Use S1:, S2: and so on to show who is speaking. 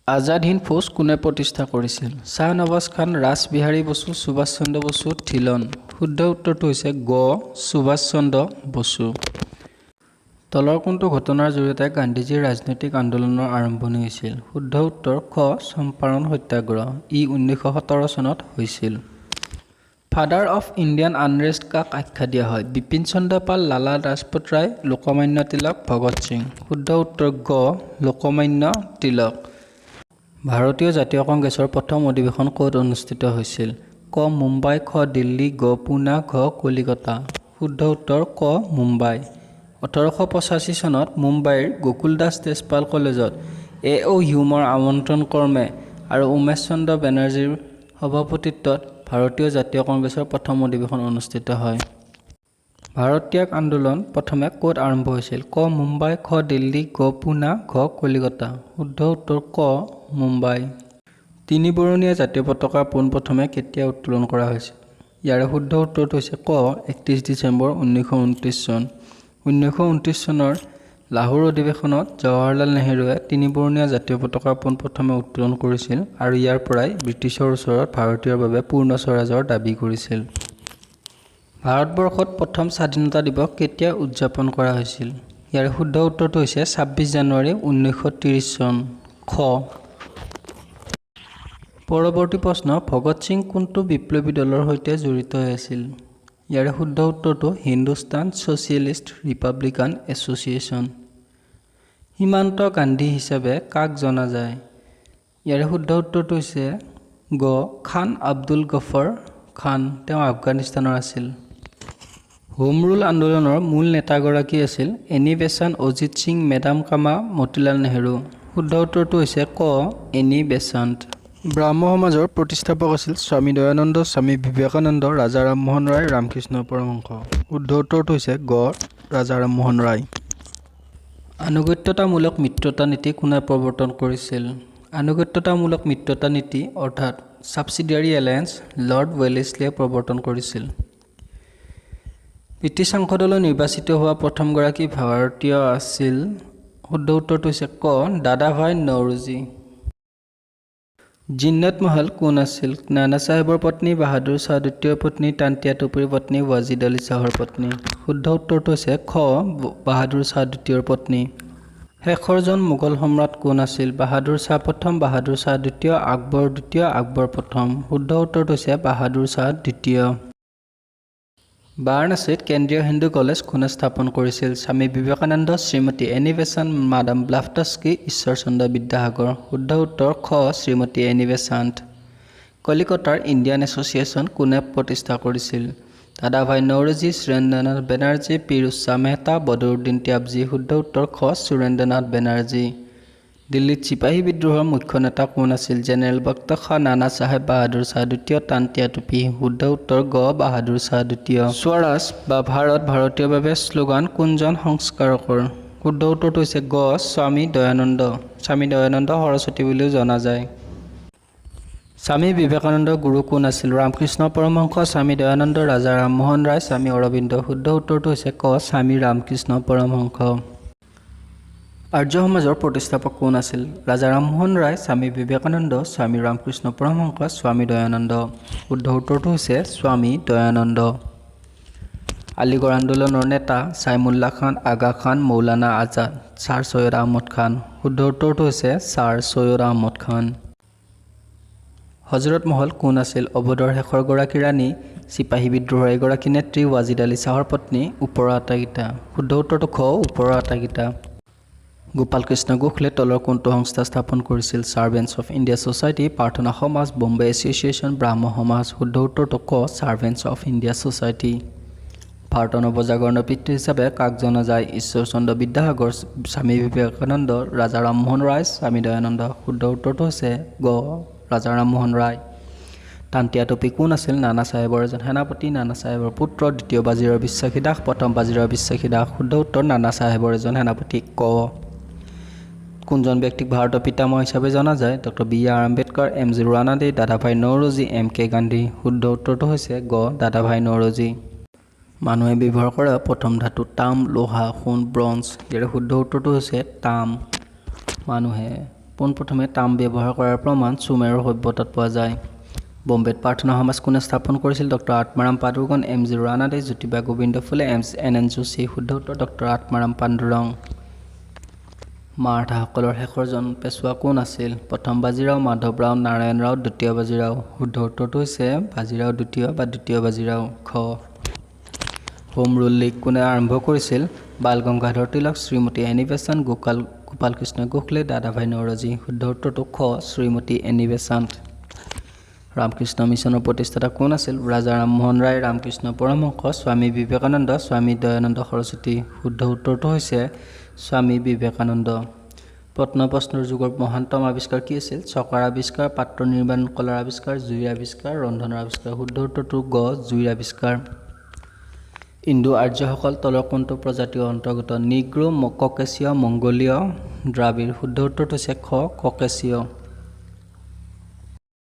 S1: আজাদ হিন্দ ফৌজ কোনে প্ৰতিষ্ঠা কৰিছিল? শ্বাহনৱাজ খান, ৰাছবিহাৰী বসু, সুভাষ চন্দ্ৰ বসু, থিলন। শুদ্ধ উত্তৰটো হৈছে গ সুভাষ চন্দ্ৰ বসু। তলৰ কোনটো ঘটনাৰ জৰিয়তে গান্ধীজীৰ ৰাজনৈতিক আন্দোলনৰ আৰম্ভণি হৈছিল? শুদ্ধ উত্তৰ খ চম্পাৰণ সত্যাগ্ৰহ। ই 1917 চনত হৈছিল। ফাদাৰ অফ ইণ্ডিয়ান আনৰেষ্ট কাক আখ্যা দিয়া হয়? বিপিন চন্দ্ৰ পাল, লালা লাজপত ৰায়, লোকমান্য তিলক, ভগত সিং। শুদ্ধ উত্তৰ গ লোকমান্য তিলক। ভাৰতীয় জাতীয় কংগ্ৰেছৰ প্ৰথম অধিৱেশন ক'ত অনুষ্ঠিত হৈছিল? ক মুম্বাই, খ দিল্লী, গ পুনা, ঘ কলিকতা। শুদ্ধ উত্তৰ ক মুম্বাই। 1885 চনত মুম্বাইৰ গোকুলদাস তেজপাল কলেজত A.O. হিউমৰ আমন্ত্ৰণ ক্ৰমে আৰু উমেশ চন্দ্ৰ বেনাৰ্জীৰ সভাপতিত্বত ভাৰতীয় জাতীয় কংগ্ৰেছৰ প্ৰথম অধিৱেশন অনুষ্ঠিত হয়। ভাৰত ত্যাগ আন্দোলন প্ৰথমে ক'ত আৰম্ভ হৈছিল? ক মুম্বাই, খ দিল্লী, গ পুনা, ঘ কলিকতা। শুদ্ধ উত্তৰ ক মুম্বাই। তিনিবৰণীয়া জাতীয় পতাকা পোনপ্ৰথমে কেতিয়া উত্তোলন কৰা হৈছিল? ইয়াৰে শুদ্ধ উত্তৰটো হৈছে ক 31 ডিচেম্বৰ 1929 চন। 1929 চনৰ লাহোৰ অধিৱেশনত জৱাহৰলাল নেহৰুৱে তিনিবৰণীয়া জাতীয় পতাকা পোনপ্ৰথমে উত্তোলন কৰিছিল আৰু ইয়াৰ পৰাই ব্ৰিটিছৰ ওচৰত ভাৰতীয়ৰ বাবে পূৰ্ণ স্বৰাজৰ দাবী কৰিছিল। ভাৰতবৰ্ষত প্ৰথম স্বাধীনতা দিৱস কেতিয়া উদযাপন কৰা হৈছিল? ইয়াৰ শুদ্ধ উত্তৰটো হৈছে 26 জানুৱাৰী 1930 চন। খ পৰৱৰ্তী প্ৰশ্ন, ভগত সিং কোনটো বিপ্লৱী দলৰ সৈতে জড়িত হৈ আছিল? ইয়াৰে শুদ্ধ উত্তৰটো হিন্দুস্তান ছ'চিয়েলিষ্ট ৰিপাব্লিকান এছ'চিয়েশ্যন। সীমান্ত গান্ধী হিচাপে কাক জনা যায়? ইয়াৰে শুদ্ধ উত্তৰটো হৈছে গ খান আব্দুল গফৰ খান। তেওঁ আফগানিস্তানৰ আছিল। হোম ৰুল আন্দোলনৰ মূল নেতাগৰাকী আছিল এনি বেচাণ্ট, অজিত সিং, মেডাম কামা, মতিলাল নেহৰু। শুদ্ধ উত্তৰটো হৈছে ক এনি বেচাণ্ট। ব্ৰাহ্ম সমাজৰ প্ৰতিষ্ঠাপক আছিল স্বামী দয়ানন্দ, স্বামী বিবেকানন্দ, ৰাজা ৰামমোহন ৰায়, ৰামকৃষ্ণ পৰমহংস। শুদ্ধ উত্তৰটো হৈছে গ ৰাজা ৰামমোহন ৰায়। আনুগত্যতামূলক মিত্ৰতা নীতি কোনে প্ৰৱৰ্তন কৰিছিল? আনুগত্যতামূলক মিত্ৰতা নীতি অৰ্থাৎ ছাবচিডিয়াৰী এলায়েন্স লৰ্ড ৱেলেছলিয়ে প্ৰৱৰ্তন কৰিছিল। ব্ৰিটিছ সংসদলৈ নিৰ্বাচিত হোৱা প্ৰথমগৰাকী ভাৰতীয় আছিল? শুদ্ধ উত্তৰটো হৈছে ক দাদাভাই নৌৰোজী। জিন্নাত মহল কোন আছিল? নানা চাহেবৰ পত্নী, বাহাদুৰ শ্বাহ দ্বিতীয়ৰ পত্নী, তান্তিয়া টুপিৰ পত্নী, ৱাজিদ আলী শ্বাহৰ পত্নী। শুদ্ধ উত্তৰটো হৈছে খ বাহাদুৰ শ্বাহ দ্বিতীয়ৰ পত্নী। শেষৰজন মোগল সম্ৰাট কোন আছিল? বাহাদুৰ শ্বাহ প্ৰথম, বাহাদুৰ শ্বাহ দ্বিতীয়, আকবৰ দ্বিতীয়, আকবৰ প্ৰথম। শুদ্ধ উত্তৰটো হৈছে বাহাদুৰ শ্বাহ দ্বিতীয়। বাৰাণসীত কেন্দ্ৰীয় হিন্দু কলেজ কোনে স্থাপন কৰিছিল? Swami Vivekananda, Shrimati Annie Besant, madam Blavatsky, Ishwarchandra Vidyasagar. শুদ্ধ উত্তৰ খ শ্ৰীমতী এনি বেচাণ্ট। কলিকতাৰ ইণ্ডিয়ান এছ'চিয়েশ্যন কোনে প্ৰতিষ্ঠা কৰিছিল? দাদাভাই নৌৰোজী, সুৰেন্দ্ৰনাথ বেনাৰ্জী, পীৰ উষা মেহতা, বদৰুদ্দিন ত্যাবজী। শুদ্ধ উত্তৰ খ সুৰেন্দ্ৰনাথ বেনাৰ্জী। দিল্লীত চিপাহী বিদ্ৰোহৰ মুখ্য নেতা কোন আছিল? জেনেৰেল বক্ত খাঁ, নানা চাহেব, বাহাদুৰ শ্বাহ দ্বিতীয়, তান্তিয়া টুপি। শুদ্ধ উত্তৰ গ বাহাদুৰ শ্বাহ দ্বিতীয়। স্বৰাজ বা ভাৰত ভাৰতীয়ৰ বাবে শ্লোগান কোনজন সংস্কাৰকৰ? শুদ্ধ উত্তৰটো হৈছে গ স্বামী দয়ানন্দ। স্বামী দয়ানন্দ সৰস্বতী বুলিও জনা যায়। স্বামী বিবেকানন্দৰ গুৰু কোন আছিল? ৰামকৃষ্ণ পৰমহংস, স্বামী দয়ানন্দ, ৰাজা ৰামমোহন ৰায়, স্বামী অৰবিন্দ। শুদ্ধ উত্তৰটো হৈছে ক স্বামী ৰামকৃষ্ণ পৰমহংস। আৰ্য সমাজৰ প্ৰতিষ্ঠাপক কোন আছিল? ৰাজা ৰামমোহন ৰায়, স্বামী বিবেকানন্দ, স্বামী ৰামকৃষ্ণ পৰমহংস, স্বামী দয়ানন্দ। শুদ্ধ উত্তৰটো হৈছে স্বামী দয়ানন্দ। আলিগড় আন্দোলনৰ নেতা ছাইমুল্লাহ খান, আগা খান, মৌলানা আজাদ, ছাৰ ছৈয়দ আহমদ খান। শুদ্ধ উত্তৰটো হৈছে ছাৰ ছৈয়দ আহমদ খান। হজৰত মহল কোন আছিল? অৱধৰ শেষৰগৰাকী ৰাণী, চিপাহী বিদ্ৰোহৰ এগৰাকী নেত্ৰী, ৱাজিদ আলী শ্বাহৰ পত্নী, ওপৰৰ আটাইকেইটা। শুদ্ধ উত্তৰটো খ ওপৰৰ আটাইকেইটা। গোপাল কৃষ্ণ গোখলে তলৰ কোনটো সংস্থা স্থাপন কৰিছিল? ছাৰ্ভেণ্টছ অফ ইণ্ডিয়া ছ'চাইটি, প্ৰাৰ্থনা সমাজ, বম্বে এছ'চিয়েশ্যন, ব্ৰাহ্ম সমাজ। শুদ্ধ উত্তৰটো ক ছাৰ্ভেণ্টছ অফ ইণ্ডিয়া ছ'চাইটি। ভাৰতৰ নৱজাগৰণৰ পিতৃ হিচাপে কাক জনা যায়? ঈশ্বৰচন্দ্ৰ বিদ্যাসাগৰ, স্বামী বিবেকানন্দ, ৰাজা ৰামমোহন ৰায়, স্বামী দয়ানন্দ। শুদ্ধ উত্তৰটো হৈছে গ ৰাজা ৰামমোহন ৰায়। তান্তিয়া টুপী কোন আছিল? নানা চাহেবৰ এজন সেনাপতি, নানা চাহেবৰ পুত্ৰ, দ্বিতীয় বাজিৰাওৰ বিশ্বাসী দাস, প্ৰথম বাজিৰাওৰ বিশ্বাসী দাস। শুদ্ধ উত্তৰ নানা চাহেবৰ এজন সেনাপতি। ক কোনজন ব্যক্তিক ভাৰতৰ পিতামহ হিচাপে জনা যায়? Doctor B R. Ambedkar, M G. Ranade, Dadabhai Naoroji, MK. Gandhi. শুদ্ধ উত্তৰটো হৈছে গ দাদাভাই নৌৰোজী। মানুহে ব্যৱহাৰ কৰা প্ৰথম ধাতু তাম, লোহা, সোণ, ব্ৰঞ্জ। ইয়াৰে শুদ্ধ উত্তৰটো হৈছে তাম। মানুহে পোনপ্ৰথমে তাম ব্যৱহাৰ কৰাৰ প্ৰমাণ সুমেৰু সভ্যতাত পোৱা যায়। বম্বেত প্ৰাৰ্থনা সমাজ কোনে স্থাপন কৰিছিল? Doctor Atmaram Pandurang, M.G. Ranade, Jyotiba Govind Phule, N.N. Joshi. শুদ্ধ উত্তৰ ডক্টৰ আত্মাৰাম পাণ্ডুৰং। মাৰাঠাসকলৰ শেষৰজন পেছোৱা কোন আছিল? প্ৰথম বাজিৰাও, মাধৱৰাও, নাৰায়ণ ৰাও, দ্বিতীয় বাজিৰাও। শুদ্ধ উত্তৰটো হৈছে বাজিৰাও দ্বিতীয় বা দ্বিতীয় বাজিৰাও। খ। হোম ৰুল লীগ কোনে আৰম্ভ কৰিছিল? বাল গংগাধৰ তিলক, শ্ৰীমতী এনি বেচাণ্ট, গোপাল কৃষ্ণ গোখলে, দাদাভাই নৱৰোজী। শুদ্ধ উত্তৰটো খ, শ্ৰীমতী এনি বেচাণ্ট। ৰামকৃষ্ণ মিছনৰ প্ৰতিষ্ঠাতা কোন আছিল? ৰাজা ৰামমোহন ৰায়, ৰামকৃষ্ণ পৰমহংস, স্বামী বিবেকানন্দ, স্বামী দয়ানন্দ সৰস্বতী। শুদ্ধ উত্তৰটো হৈছে স্বামী বিবেকানন্দ। প্ৰশ্নৰ যুগৰ মহানতম আৱিষ্কাৰ কি আছিল? চকাৰ আৱিষ্কাৰ, পাত্ৰ নিৰ্মাণ কলাৰ আৱিষ্কাৰ, জুইৰ আৱিষ্কাৰ, ৰন্ধনৰ আৱিষ্কাৰ। শুদ্ধ উত্তৰটো গ, জুইৰ আৱিষ্কাৰ। ইণ্ডো আৰ্যসকল তলৰ কোনটো প্ৰজাতিৰ অন্তৰ্গত? নিগ্ৰো, ককেশীয়, মংগোলীয়, দ্ৰাবিড়। শুদ্ধ উত্তৰটো হৈছে খ, ককেশীয়।